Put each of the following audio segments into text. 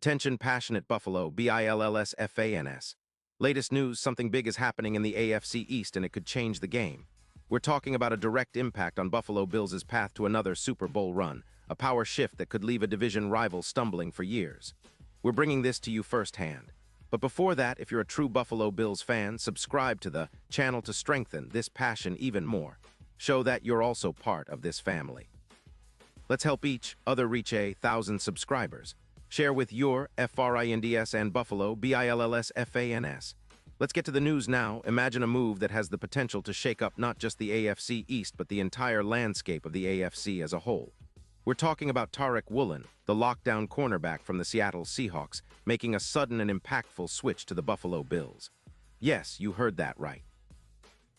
Attention passionate Buffalo, BILLSFANS. Latest news, something big is happening in the AFC East and it could change the game. We're talking about a direct impact on Buffalo Bills' path to another Super Bowl run, a power shift that could leave a division rival stumbling for years. We're bringing this to you firsthand. But before that, if you're a true Buffalo Bills fan, subscribe to the channel to strengthen this passion even more. Show that you're also part of this family. Let's help each other reach 1,000 subscribers. Share with your FRINDS and Buffalo BILLSFANS. Let's get to the news now. Imagine a move that has the potential to shake up not just the AFC East but the entire landscape of the AFC as a whole. We're talking about Tariq Woolen, the lockdown cornerback from the Seattle Seahawks, making a sudden and impactful switch to the Buffalo Bills. Yes, you heard that right.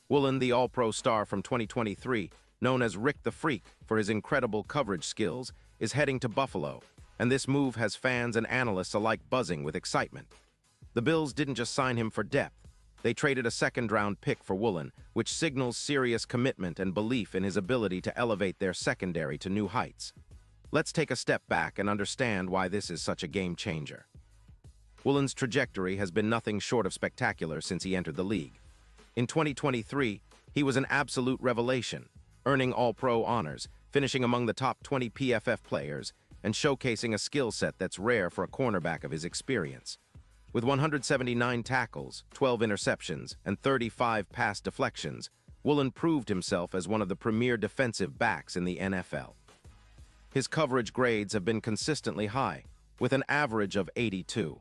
Woolen, the All-Pro star from 2023, known as Rick the Freak for his incredible coverage skills, is heading to Buffalo, and this move has fans and analysts alike buzzing with excitement. The Bills didn't just sign him for depth. They traded a second-round pick for Woolen, which signals serious commitment and belief in his ability to elevate their secondary to new heights. Let's take a step back and understand why this is such a game-changer. Woolen's trajectory has been nothing short of spectacular since he entered the league. In 2023, he was an absolute revelation, earning All-Pro honors, finishing among the top 20 PFF players, and showcasing a skill set that's rare for a cornerback of his experience. With 179 tackles, 12 interceptions, and 35 pass deflections, Woolen proved himself as one of the premier defensive backs in the NFL. His coverage grades have been consistently high, with an average of 82.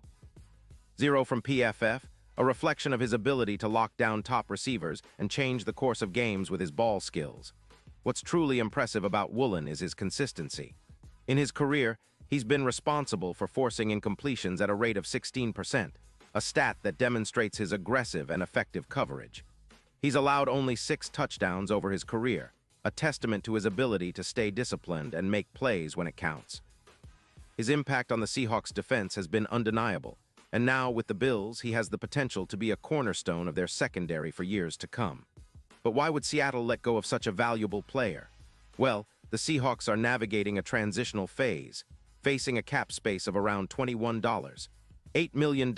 0 from PFF, a reflection of his ability to lock down top receivers and change the course of games with his ball skills. What's truly impressive about Woolen is his consistency. In his career, he's been responsible for forcing incompletions at a rate of 16%, a stat that demonstrates his aggressive and effective coverage. He's allowed only 6 touchdowns over his career, a testament to his ability to stay disciplined and make plays when it counts. His impact on the Seahawks' defense has been undeniable, and now with the Bills, he has the potential to be a cornerstone of their secondary for years to come. But why would Seattle let go of such a valuable player? Well, the Seahawks are navigating a transitional phase, facing a cap space of around $8 million,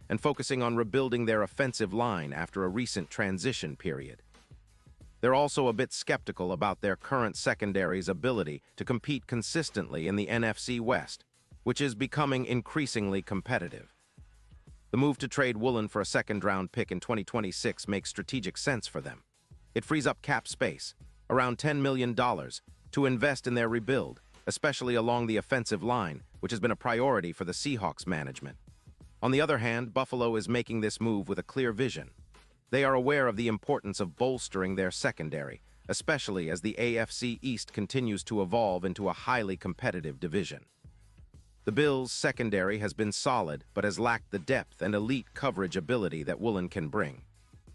and focusing on rebuilding their offensive line after a recent transition period. They're also a bit skeptical about their current secondary's ability to compete consistently in the NFC West, which is becoming increasingly competitive. The move to trade Woolen for a second-round pick in 2026 makes strategic sense for them. It frees up cap space, around $10 million, to invest in their rebuild, especially along the offensive line, which has been a priority for the Seahawks management. On the other hand, Buffalo is making this move with a clear vision. They are aware of the importance of bolstering their secondary, especially as the AFC East continues to evolve into a highly competitive division. The Bills' secondary has been solid but has lacked the depth and elite coverage ability that Woolen can bring.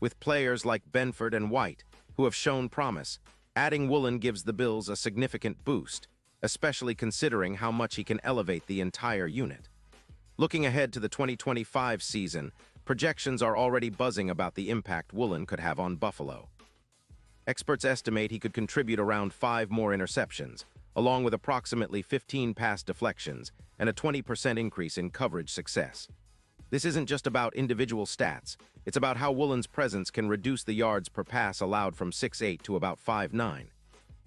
With players like Benford and White, who have shown promise, adding Woolen gives the Bills a significant boost, especially considering how much he can elevate the entire unit. Looking ahead to the 2025 season, projections are already buzzing about the impact Woolen could have on Buffalo. Experts estimate he could contribute around 5 more interceptions, along with approximately 15 pass deflections and a 20% increase in coverage success. This isn't just about individual stats, it's about how Woolen's presence can reduce the yards per pass allowed from 6'8" to about 5'9".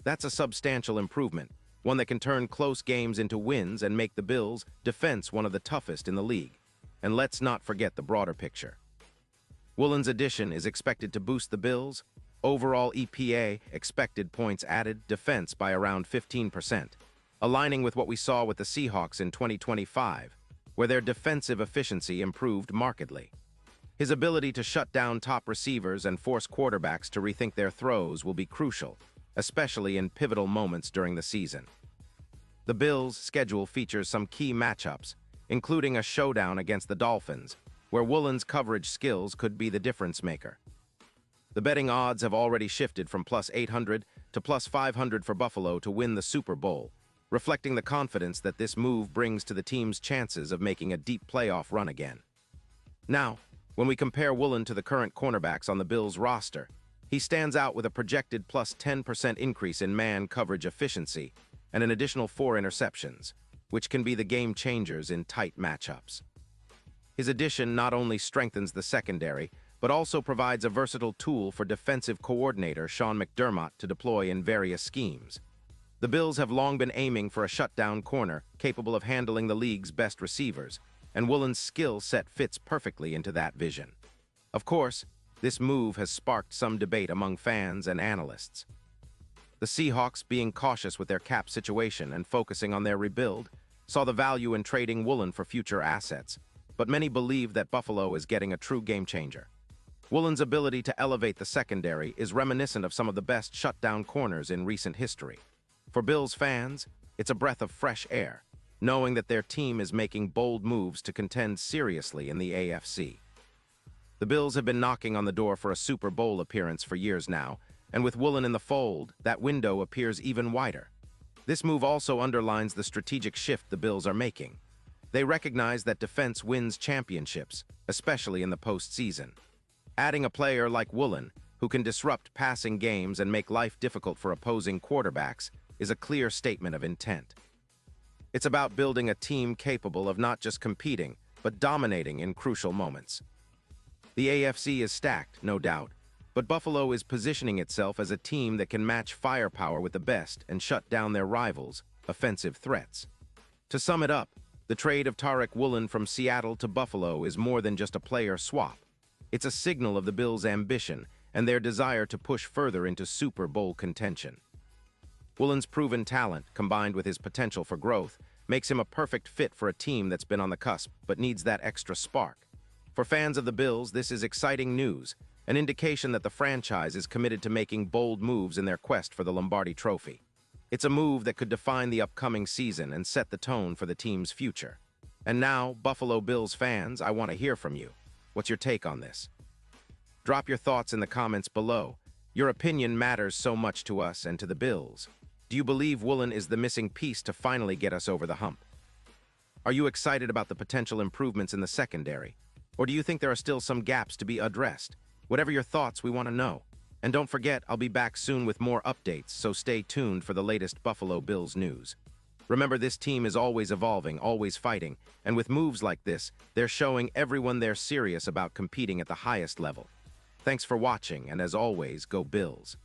That's a substantial improvement, one that can turn close games into wins and make the Bills' defense one of the toughest in the league. And let's not forget the broader picture. Woolen's addition is expected to boost the Bills' overall EPA, expected points added, defense by around 15%, aligning with what we saw with the Seahawks in 2025, where their defensive efficiency improved markedly. His ability to shut down top receivers and force quarterbacks to rethink their throws will be crucial, especially in pivotal moments during the season. The Bills' schedule features some key matchups, including a showdown against the Dolphins, where Woolen's coverage skills could be the difference maker. The betting odds have already shifted from +800 to +500 for Buffalo to win the Super Bowl, reflecting the confidence that this move brings to the team's chances of making a deep playoff run again. Now, when we compare Woolen to the current cornerbacks on the Bills' roster, he stands out with a projected +10% increase in man coverage efficiency and an additional 4 interceptions. which can be the game changers in tight matchups. His addition not only strengthens the secondary, but also provides a versatile tool for defensive coordinator Sean McDermott to deploy in various schemes. The Bills have long been aiming for a shutdown corner capable of handling the league's best receivers, and Woolen's skill set fits perfectly into that vision. Of course, this move has sparked some debate among fans and analysts. The Seahawks, being cautious with their cap situation and focusing on their rebuild, saw the value in trading Woolen for future assets, but many believe that Buffalo is getting a true game-changer. Woolen's ability to elevate the secondary is reminiscent of some of the best shutdown corners in recent history. For Bills fans, it's a breath of fresh air, knowing that their team is making bold moves to contend seriously in the AFC. The Bills have been knocking on the door for a Super Bowl appearance for years now, and with Woolen in the fold, that window appears even wider. This move also underlines the strategic shift the Bills are making. They recognize that defense wins championships, especially in the postseason. Adding a player like Woolen, who can disrupt passing games and make life difficult for opposing quarterbacks, is a clear statement of intent. It's about building a team capable of not just competing, but dominating in crucial moments. The AFC is stacked, no doubt, but Buffalo is positioning itself as a team that can match firepower with the best and shut down their rivals' offensive threats. To sum it up, the trade of Tariq Woolen from Seattle to Buffalo is more than just a player swap. It's a signal of the Bills' ambition and their desire to push further into Super Bowl contention. Woolen's proven talent, combined with his potential for growth, makes him a perfect fit for a team that's been on the cusp but needs that extra spark. For fans of the Bills, this is exciting news, an indication that the franchise is committed to making bold moves in their quest for the Lombardi Trophy. It's a move that could define the upcoming season and set the tone for the team's future. And now, Buffalo Bills fans, I want to hear from you. What's your take on this? Drop your thoughts in the comments below. Your opinion matters so much to us and to the Bills. Do you believe Woolen is the missing piece to finally get us over the hump? Are you excited about the potential improvements in the secondary? Or do you think there are still some gaps to be addressed? Whatever your thoughts, we want to know. And don't forget, I'll be back soon with more updates, so stay tuned for the latest Buffalo Bills news. Remember, this team is always evolving, always fighting, and with moves like this, they're showing everyone they're serious about competing at the highest level. Thanks for watching, and as always, go Bills.